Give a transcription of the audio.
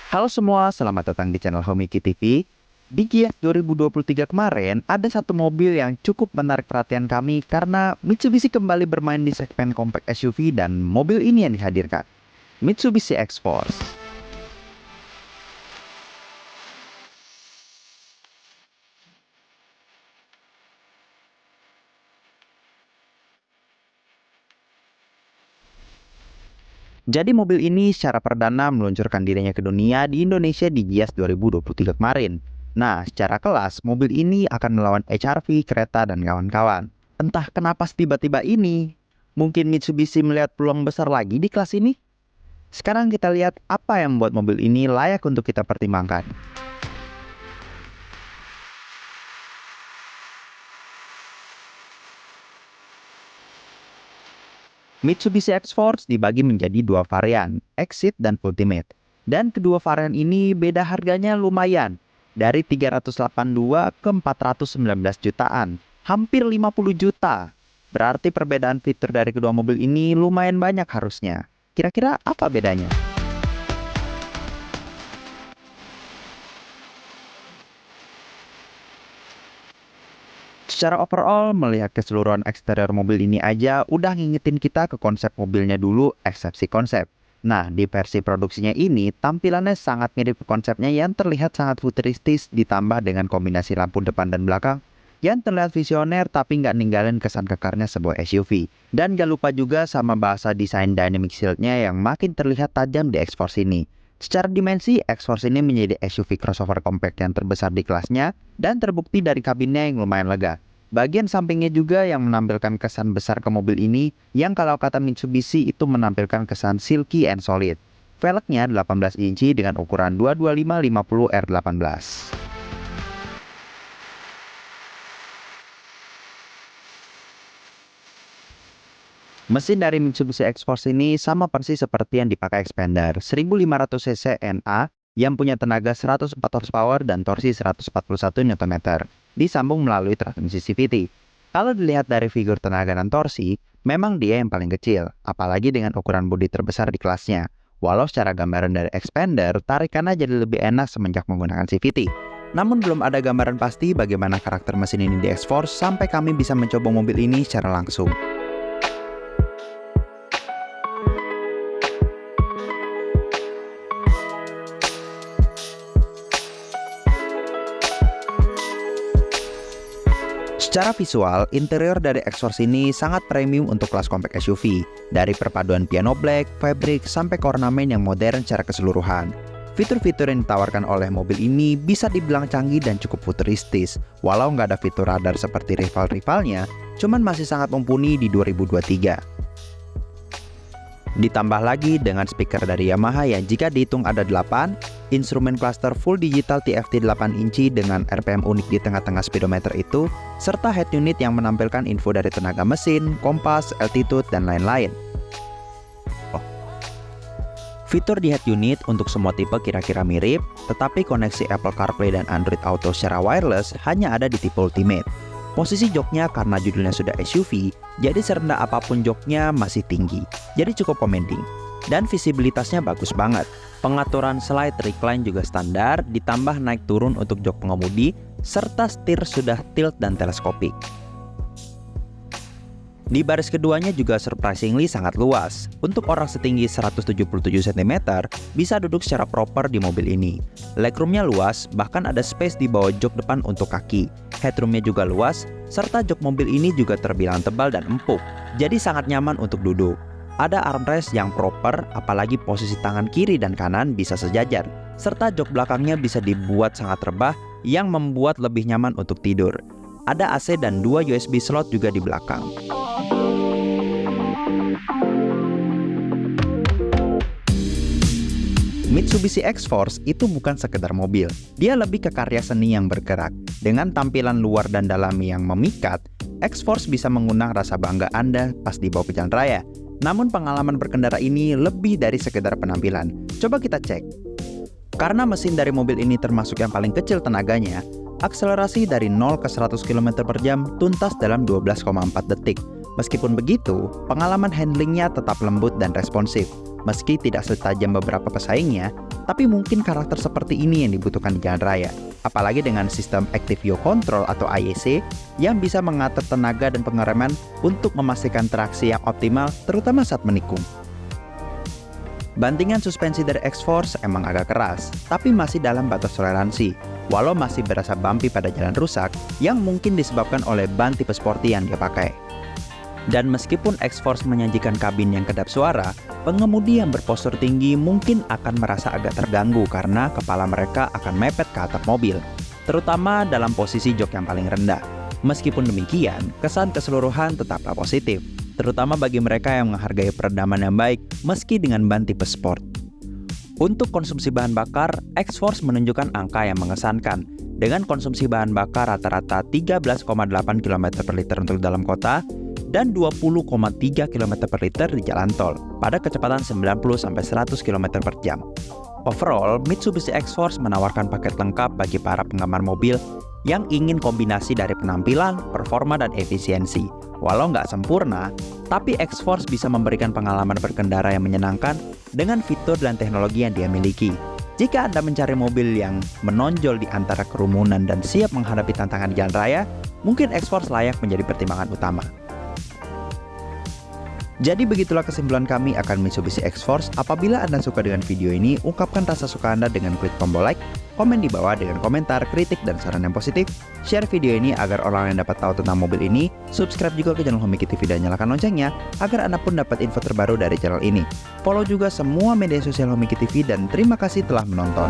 Halo semua, selamat datang di channel Homiki TV. Di Gias 2023 kemarin, ada satu mobil yang cukup menarik perhatian kami karena Mitsubishi kembali bermain di segmen compact SUV dan mobil ini yang dihadirkan. Mitsubishi X-Force. Jadi mobil ini secara perdana meluncurkan dirinya ke dunia di Indonesia di Gias 2023 kemarin. Nah, secara kelas, mobil ini akan melawan HR-V, kereta, dan kawan-kawan. Entah kenapa tiba-tiba ini. Mungkin Mitsubishi melihat peluang besar lagi di kelas ini? Sekarang kita lihat apa yang membuat mobil ini layak untuk kita pertimbangkan. Mitsubishi X-Force dibagi menjadi dua varian, Exit dan Ultimate. Dan kedua varian ini beda harganya lumayan, dari 382 ke 419 jutaan, hampir 50 juta. Berarti perbedaan fitur dari kedua mobil ini lumayan banyak harusnya. Kira-kira apa bedanya? Secara overall, melihat keseluruhan eksterior mobil ini aja udah ngingetin kita ke konsep mobilnya dulu, eksepsi konsep. Nah, di versi produksinya ini, tampilannya sangat mirip ke konsepnya yang terlihat sangat futuristis ditambah dengan kombinasi lampu depan dan belakang yang terlihat visioner tapi nggak ninggalin kesan kekarnya sebuah SUV. Dan gak lupa juga sama bahasa desain dynamic shield-nya yang makin terlihat tajam di X-Force ini. Secara dimensi, X-Force ini menjadi SUV crossover compact yang terbesar di kelasnya dan terbukti dari kabinnya yang lumayan lega. Bagian sampingnya juga yang menampilkan kesan besar ke mobil ini, yang kalau kata Mitsubishi itu menampilkan kesan silky and solid. Velgnya 18 inci dengan ukuran 225/50 R18. Mesin dari Mitsubishi X-Force ini sama persis seperti yang dipakai Xpander, 1500 cc NA yang punya tenaga 104 horsepower dan torsi 141 Nm. Disambung melalui transmisi CVT. Kalau dilihat dari figur tenaga dan torsi, memang dia yang paling kecil, apalagi dengan ukuran bodi terbesar di kelasnya. Walau secara gambaran dari Xpander, tarikannya jadi lebih enak semenjak menggunakan CVT. Namun belum ada gambaran pasti bagaimana karakter mesin ini di X-Force sampai kami bisa mencoba mobil ini secara langsung. Secara visual, interior dari X-Force ini sangat premium untuk kelas compact SUV. Dari perpaduan piano black, fabric, sampai ke ornamen yang modern secara keseluruhan. Fitur-fitur yang ditawarkan oleh mobil ini bisa dibilang canggih dan cukup futuristis. Walau nggak ada fitur radar seperti rival-rivalnya, cuman masih sangat mumpuni di 2023. Ditambah lagi dengan speaker dari Yamaha yang jika dihitung ada 8, instrumen cluster full digital TFT 8 inci dengan RPM unik di tengah-tengah speedometer itu, serta head unit yang menampilkan info dari tenaga mesin, kompas, altitude, dan lain-lain. Fitur di head unit untuk semua tipe kira-kira mirip, tetapi koneksi Apple CarPlay dan Android Auto secara wireless hanya ada di tipe Ultimate. Posisi joknya karena judulnya sudah SUV, jadi serendah apapun joknya masih tinggi, jadi cukup commanding. Dan visibilitasnya bagus banget. Pengaturan slide recline juga standar, ditambah naik turun untuk jok pengemudi, serta setir sudah tilt dan teleskopik. Di baris keduanya juga surprisingly sangat luas. Untuk orang setinggi 177 cm, bisa duduk secara proper di mobil ini. Legroomnya luas, bahkan ada space di bawah jok depan untuk kaki. Headroomnya juga luas, serta jok mobil ini juga terbilang tebal dan empuk, jadi sangat nyaman untuk duduk. Ada armrest yang proper, apalagi posisi tangan kiri dan kanan bisa sejajar, serta jok belakangnya bisa dibuat sangat rebah yang membuat lebih nyaman untuk tidur. Ada AC dan 2 USB slot juga di belakang. Mitsubishi X-Force itu bukan sekedar mobil, dia lebih ke karya seni yang bergerak. Dengan tampilan luar dan dalam yang memikat, X-Force bisa mengundang rasa bangga Anda pas dibawa ke jalan raya. Namun pengalaman berkendara ini lebih dari sekedar penampilan. Coba kita cek. Karena mesin dari mobil ini termasuk yang paling kecil tenaganya, akselerasi dari 0 ke 100 km per jam tuntas dalam 12,4 detik. Meskipun begitu, pengalaman handlingnya tetap lembut dan responsif. Meski tidak setajam beberapa pesaingnya, Tapi mungkin karakter seperti ini yang dibutuhkan di jalan raya. Apalagi dengan sistem Active Yaw Control atau AYC yang bisa mengatur tenaga dan pengereman untuk memastikan traksi yang optimal, terutama saat menikung. Bantingan suspensi dari X-Force emang agak keras, tapi masih dalam batas toleransi, walau masih berasa bumpy pada jalan rusak yang mungkin disebabkan oleh ban tipe sporty yang dia pakai. Dan meskipun X-Force menyajikan kabin yang kedap suara, pengemudi yang berpostur tinggi mungkin akan merasa agak terganggu karena kepala mereka akan mepet ke atap mobil, terutama dalam posisi jok yang paling rendah. Meskipun demikian, kesan keseluruhan tetaplah positif, terutama bagi mereka yang menghargai peredaman yang baik meski dengan ban tipe sport. Untuk konsumsi bahan bakar, X-Force menunjukkan angka yang mengesankan, dengan konsumsi bahan bakar rata-rata 13,8 km per liter untuk dalam kota, dan 20,3 km per liter di jalan tol, pada kecepatan 90-100 km per jam. Overall, Mitsubishi X-Force menawarkan paket lengkap bagi para penggemar mobil yang ingin kombinasi dari penampilan, performa, dan efisiensi. Walau nggak sempurna, tapi X-Force bisa memberikan pengalaman berkendara yang menyenangkan dengan fitur dan teknologi yang dia miliki. Jika Anda mencari mobil yang menonjol di antara kerumunan dan siap menghadapi tantangan di jalan raya, mungkin X-Force layak menjadi pertimbangan utama. Jadi begitulah kesimpulan kami akan Mitsubishi X-Force. Apabila Anda suka dengan video ini, ungkapkan rasa suka Anda dengan klik tombol like, komen di bawah dengan komentar, kritik, dan saran yang positif, share video ini agar orang yang dapat tahu tentang mobil ini, subscribe juga ke channel Homiki TV dan nyalakan loncengnya, agar Anda pun dapat info terbaru dari channel ini. Follow juga semua media sosial Homiki TV dan terima kasih telah menonton.